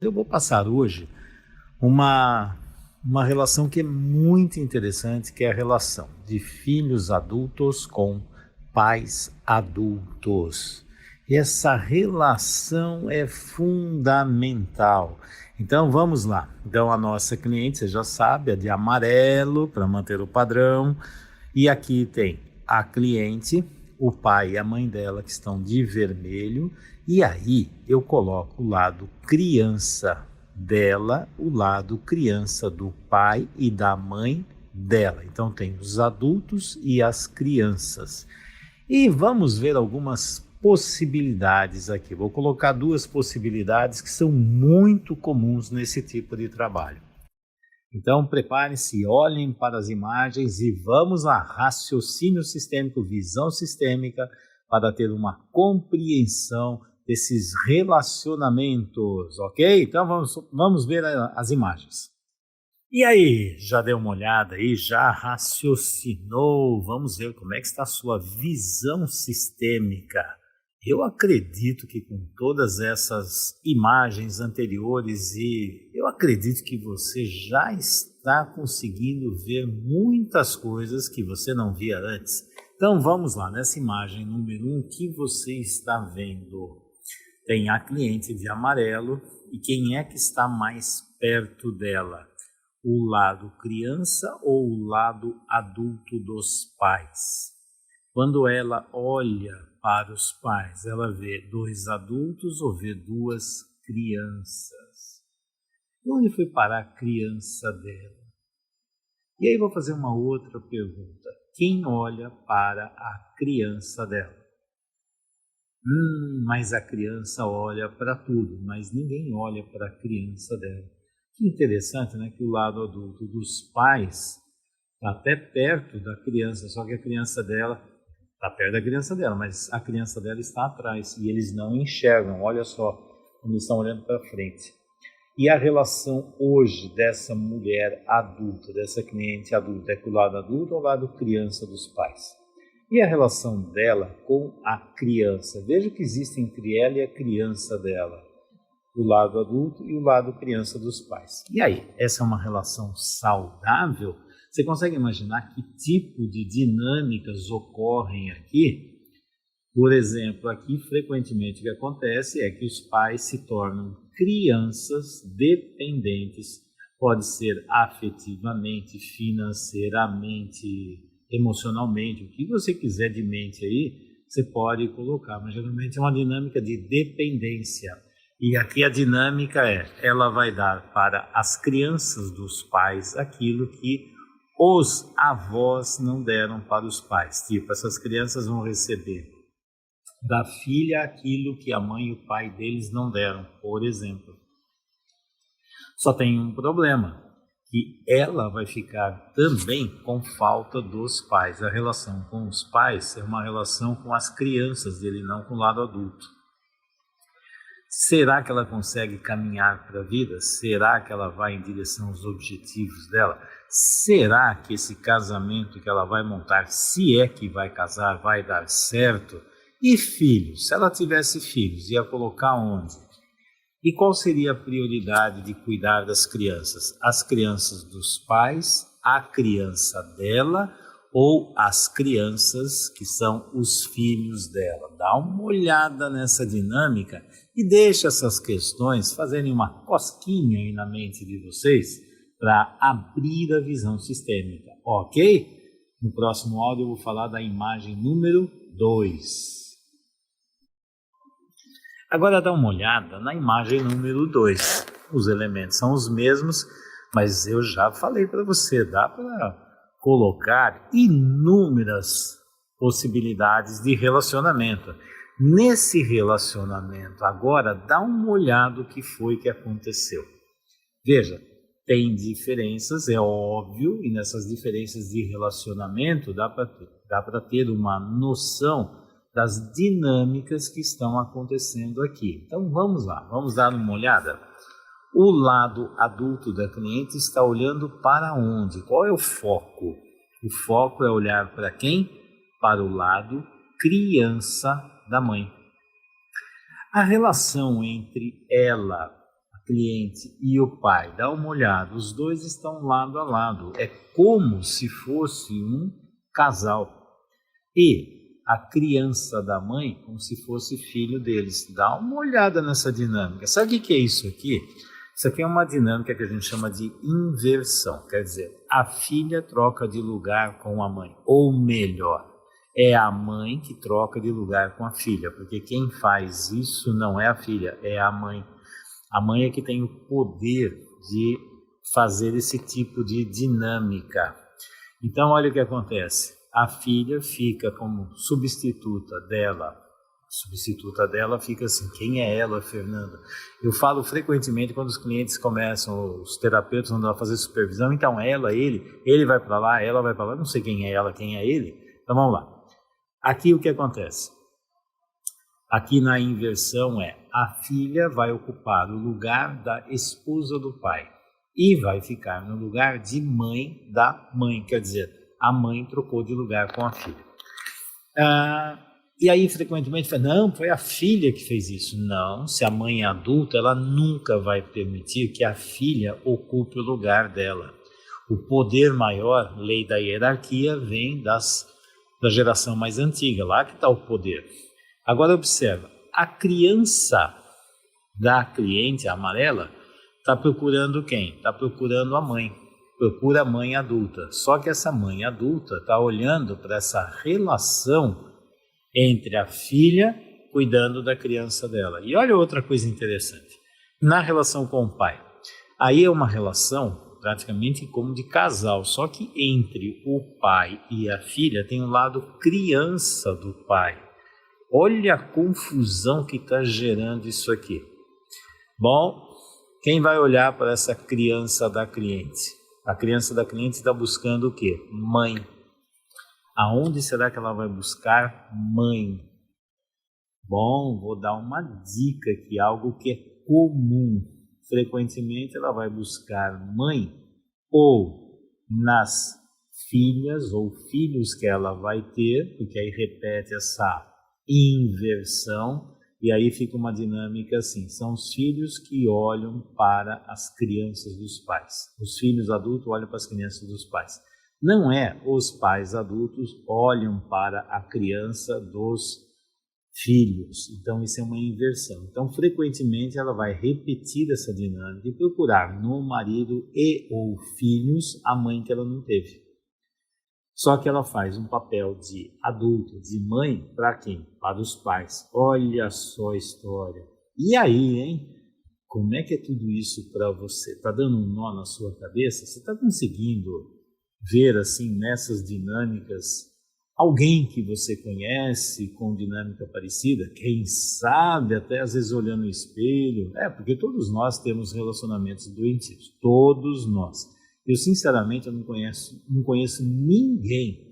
Eu vou passar hoje uma, uma relação que é muito interessante, que é a relação de filhos adultos com pais adultos. E essa relação é fundamental. Então vamos lá. Então a nossa cliente, você já sabe, é de amarelo para manter o padrão. E aqui tem a cliente, o pai e a mãe dela que estão de vermelho. E aí eu coloco o lado criança dela, o lado criança do pai e da mãe dela. Então tem os adultos e as crianças. E vamos ver algumas possibilidades aqui. Vou colocar duas possibilidades que são muito comuns nesse tipo de trabalho. Então, preparem-se, olhem para as imagens e vamos lá, raciocínio sistêmico, visão sistêmica, para ter uma compreensão desses relacionamentos, ok? Então, vamos ver as imagens. E aí, já deu uma olhada aí, já raciocinou? Vamos ver como é que está a sua visão sistêmica. Eu acredito que com todas essas imagens anteriores eu acredito que você já está conseguindo ver muitas coisas que você não via antes. Então vamos lá, nessa imagem número 1, o que você está vendo? Tem a cliente de amarelo e quem é que está mais perto dela? O lado criança ou o lado adulto dos pais? Quando ela olha para os pais, ela vê dois adultos ou vê duas crianças? Onde foi parar a criança dela? E aí vou fazer uma outra pergunta. Quem olha para a criança dela? Mas a criança olha para tudo, mas ninguém olha para a criança dela. Que interessante, né? Que o lado adulto dos pais está até perto da criança, só que a criança dela está perto da criança dela, mas a criança dela está atrás e eles não enxergam. Olha só como eles estão olhando para frente. E a relação hoje dessa mulher adulta, dessa cliente adulta, é com o lado adulto ou o lado criança dos pais? E a relação dela com a criança? Veja que existe entre ela e a criança dela, o lado adulto e o lado criança dos pais. E aí, essa é uma relação saudável? Você consegue imaginar que tipo de dinâmicas ocorrem aqui? Por exemplo, aqui frequentemente o que acontece é que os pais se tornam crianças dependentes, pode ser afetivamente, financeiramente, emocionalmente, o que você quiser de mente aí, você pode colocar, mas geralmente é uma dinâmica de dependência. E aqui a dinâmica ela vai dar para as crianças dos pais aquilo que os avós não deram para os pais. Tipo, essas crianças vão receber da filha aquilo que a mãe e o pai deles não deram, por exemplo. Só tem um problema, que ela vai ficar também com falta dos pais. A relação com os pais é uma relação com as crianças dele, não com o lado adulto. Será que ela consegue caminhar para a vida? Será que ela vai em direção aos objetivos dela? Será que esse casamento que ela vai montar, se é que vai casar, vai dar certo? E filhos? Se ela tivesse filhos, ia colocar onde? E qual seria a prioridade de cuidar das crianças? As crianças dos pais, a criança dela ou as crianças que são os filhos dela? Dá uma olhada nessa dinâmica e deixa essas questões fazerem uma cosquinha aí na mente de vocês para abrir a visão sistêmica, ok? No próximo áudio eu vou falar da imagem número 2. Agora dá uma olhada na imagem número 2. Os elementos são os mesmos, mas eu já falei para você, dá para colocar inúmeras possibilidades de relacionamento. Nesse relacionamento, agora dá uma olhada o que foi que aconteceu. Veja, tem diferenças, é óbvio, e nessas diferenças de relacionamento dá para ter uma noção das dinâmicas que estão acontecendo aqui. Então vamos lá, vamos dar uma olhada. O lado adulto da cliente está olhando para onde? Qual é o foco? O foco é olhar para quem? Para o lado criança da mãe. A relação entre ela, a cliente e o pai, dá uma olhada, os dois estão lado a lado, é como se fosse um casal. E a criança da mãe como se fosse filho deles. Dá uma olhada nessa dinâmica. Sabe o que é isso aqui? Isso aqui é uma dinâmica que a gente chama de inversão. Quer dizer, a filha troca de lugar com a mãe. Ou melhor, é a mãe que troca de lugar com a filha. Porque quem faz isso não é a filha, é a mãe. A mãe é que tem o poder de fazer esse tipo de dinâmica. Então, olha o que acontece. A filha fica como substituta dela. A substituta dela fica assim, quem é ela, Fernanda? Eu falo frequentemente quando os clientes começam, os terapeutas vão fazer supervisão, então ela, ele vai para lá, ela vai para lá, não sei quem é ela, quem é ele. Então vamos lá. Aqui o que acontece? Aqui na inversão a filha vai ocupar o lugar da esposa do pai e vai ficar no lugar de mãe da mãe, quer dizer, a mãe trocou de lugar com a filha. E aí frequentemente fala, não, foi a filha que fez isso. Não, se a mãe é adulta, ela nunca vai permitir que a filha ocupe o lugar dela. O poder maior, lei da hierarquia, vem da geração mais antiga, lá que está o poder. Agora observa, a criança da cliente amarela está procurando quem? Está procurando a mãe. Procura a mãe adulta. Só que essa mãe adulta está olhando para essa relação entre a filha cuidando da criança dela. E olha outra coisa interessante. Na relação com o pai. Aí é uma relação praticamente como de casal. Só que entre o pai e a filha tem o lado criança do pai. Olha a confusão que está gerando isso aqui. Bom, quem vai olhar para essa criança da cliente? A criança da cliente está buscando o quê? Mãe. Aonde será que ela vai buscar mãe? Bom, vou dar uma dica aqui, algo que é comum. Frequentemente ela vai buscar mãe ou nas filhas ou filhos que ela vai ter, porque aí repete essa inversão. E aí fica uma dinâmica assim, são os filhos que olham para as crianças dos pais. Os filhos adultos olham para as crianças dos pais. Não é os pais adultos olham para a criança dos filhos. Então isso é uma inversão. Então frequentemente ela vai repetir essa dinâmica e procurar no marido e ou filhos a mãe que ela não teve. Só que ela faz um papel de adulto, de mãe, para quem? Para os pais. Olha só a história. E aí, hein? Como é que é tudo isso para você? Está dando um nó na sua cabeça? Você está conseguindo ver, assim, nessas dinâmicas, alguém que você conhece com dinâmica parecida? Quem sabe, até às vezes olhando no espelho. Porque todos nós temos relacionamentos doentios. Todos nós. Eu, sinceramente, não conheço ninguém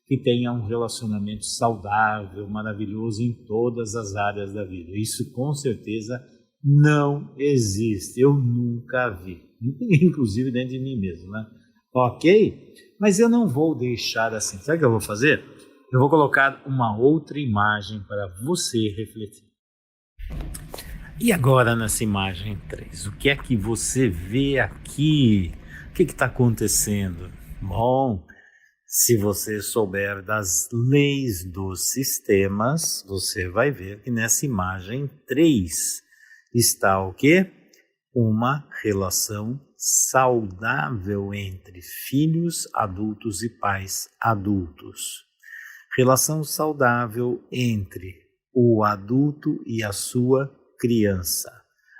que tenha um relacionamento saudável, maravilhoso em todas as áreas da vida. Isso, com certeza, não existe. Eu nunca vi. Inclusive dentro de mim mesmo, né? Ok? Mas eu não vou deixar assim. Sabe o que eu vou fazer? Eu vou colocar uma outra imagem para você refletir. E agora, nessa imagem 3, o que é que você vê aqui? O que está acontecendo? Bom, se você souber das leis dos sistemas, você vai ver que nessa imagem 3 está o quê? Uma relação saudável entre filhos adultos e pais adultos. Relação saudável entre o adulto e a sua criança.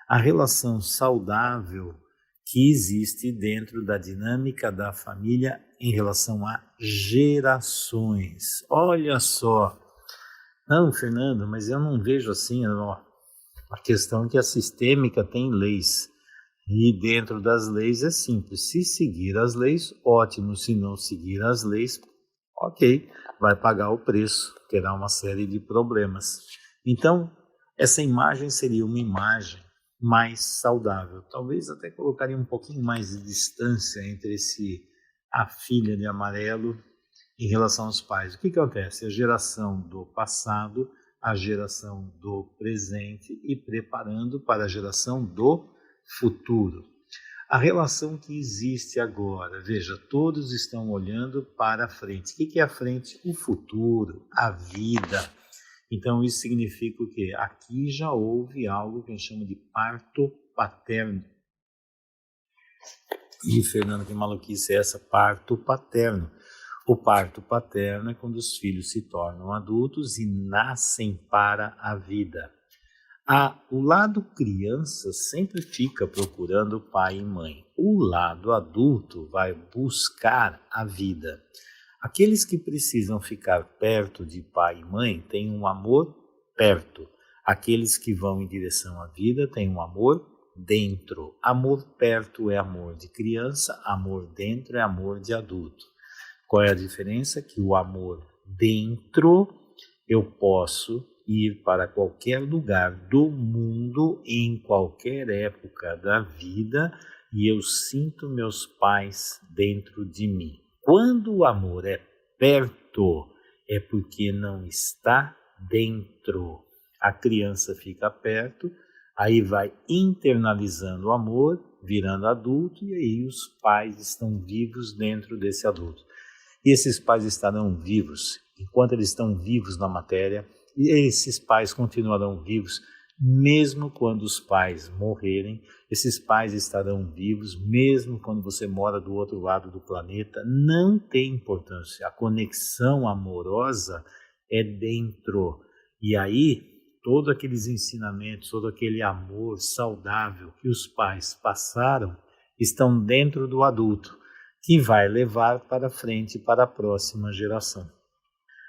A relação saudável que existe dentro da dinâmica da família em relação a gerações. Olha só. Não, Fernando, mas eu não vejo assim. Não. A questão é que a sistêmica tem leis. E dentro das leis é simples. Se seguir as leis, ótimo. Se não seguir as leis, ok, vai pagar o preço. Terá uma série de problemas. Então, essa imagem seria uma imagem mais saudável. Talvez até colocaria um pouquinho mais de distância entre a filha de amarelo em relação aos pais. O que acontece? A geração do passado, a geração do presente e preparando para a geração do futuro. A relação que existe agora, veja, todos estão olhando para a frente. O que é a frente? O futuro, a vida. Então isso significa o quê? Aqui já houve algo que a gente chama de parto paterno. E Fernando, que maluquice é essa? Parto paterno. O parto paterno é quando os filhos se tornam adultos e nascem para a vida. O lado criança sempre fica procurando pai e mãe. O lado adulto vai buscar a vida. Aqueles que precisam ficar perto de pai e mãe têm um amor perto. Aqueles que vão em direção à vida têm um amor dentro. Amor perto é amor de criança, amor dentro é amor de adulto. Qual é a diferença? Que o amor dentro eu posso ir para qualquer lugar do mundo, em qualquer época da vida, e eu sinto meus pais dentro de mim. Quando o amor é perto, é porque não está dentro. A criança fica perto, aí vai internalizando o amor, virando adulto, e aí os pais estão vivos dentro desse adulto. E esses pais estarão vivos, enquanto eles estão vivos na matéria, e esses pais continuarão vivos, mesmo quando os pais morrerem, esses pais estarão vivos, mesmo quando você mora do outro lado do planeta, não tem importância. A conexão amorosa é dentro. E aí, todos aqueles ensinamentos, todo aquele amor saudável que os pais passaram, estão dentro do adulto, que vai levar para frente para a próxima geração.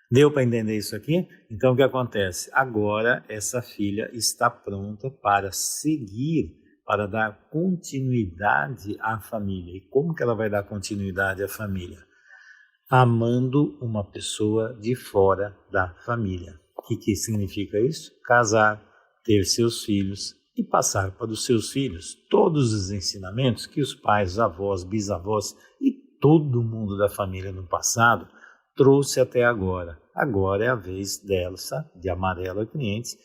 Deu para entender isso aqui? Então o que acontece? Agora essa filha está pronta para seguir, para dar continuidade à família. E como que ela vai dar continuidade à família? Amando uma pessoa de fora da família. O que significa isso? Casar, ter seus filhos e passar para os seus filhos todos os ensinamentos que os pais, avós, bisavós e todo mundo da família no passado trouxe até agora. Agora é a vez dela, de Amarela Clientes,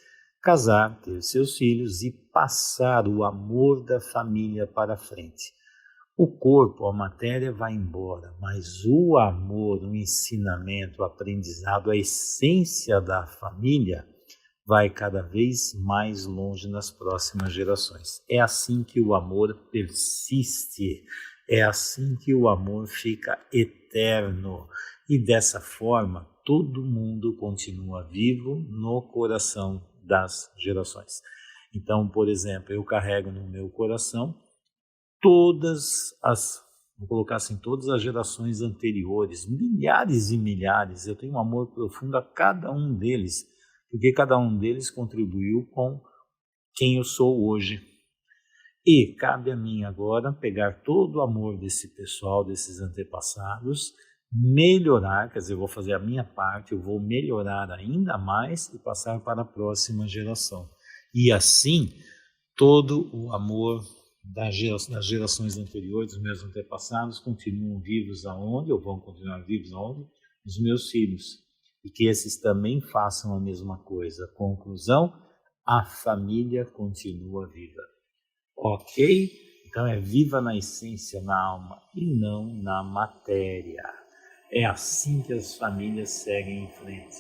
casar, ter seus filhos e passar o amor da família para frente. O corpo, a matéria vai embora, mas o amor, o ensinamento, o aprendizado, a essência da família vai cada vez mais longe nas próximas gerações. É assim que o amor persiste, é assim que o amor fica eterno. E dessa forma, todo mundo continua vivo no coração das gerações. Então, por exemplo, eu carrego no meu coração vou colocar assim, todas as gerações anteriores, milhares e milhares. Eu tenho um amor profundo a cada um deles, porque cada um deles contribuiu com quem eu sou hoje. E cabe a mim agora pegar todo o amor desse pessoal, desses antepassados, melhorar, quer dizer, eu vou fazer a minha parte, eu vou melhorar ainda mais e passar para a próxima geração. E assim, todo o amor das gerações anteriores, dos meus antepassados, continuam vivos aonde, ou vão continuar vivos aonde? Os meus filhos. E que esses também façam a mesma coisa. Conclusão, a família continua viva. Ok? Então é viva na essência, na alma e não na matéria. É assim que as famílias seguem em frente.